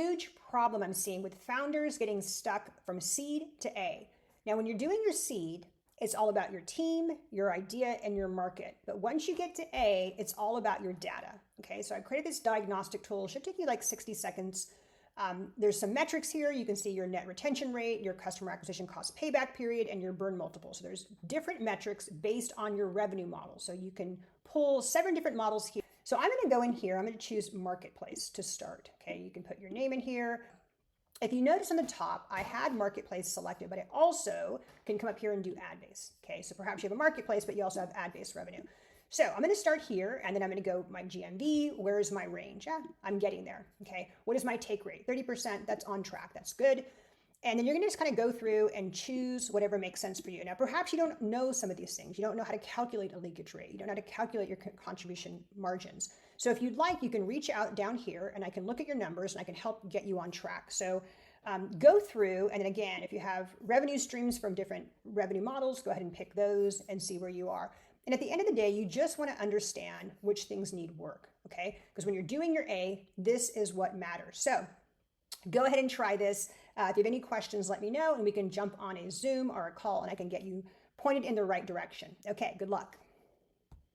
Huge problem I'm seeing with founders getting stuck from seed to A. Now, when you're doing your seed, it's all about your team, your idea, and your market. But once you get to A, it's all about your data. Okay, so I created this diagnostic tool. It should take you like 60 seconds. There's some metrics here. You can see your net retention rate, your customer acquisition cost payback period, and your burn multiple. So there's different metrics based on your revenue model. So you can pull 7 different models here. So I'm going to go in here. I'm going to choose marketplace to start. Okay, you can put your name in here. If you notice on the top, I had marketplace selected, but I also can come up here and do ad base. Okay, so perhaps you have a marketplace, but you also have ad based revenue. So I'm going to start here, and then I'm going to go my GMV. Where's my range? Yeah, I'm getting there. Okay, what is my take rate? 30%. That's on track. That's good. And then you're going to just kind of go through and choose whatever makes sense for you. Now, perhaps you don't know some of these things. You don't know how to calculate a leakage rate. You don't know how to calculate your contribution margins. So if you'd like, you can reach out down here and I can look at your numbers and I can help get you on track. So go through, and then again, if you have revenue streams from different revenue models, go ahead and pick those and see where you are. And at the end of the day, you just want to understand which things need work, okay? Because when you're doing your A, this is what matters. So go ahead and try this. If you have any questions, let me know, and we can jump on a Zoom or a call, and I can get you pointed in the right direction. Okay, good luck.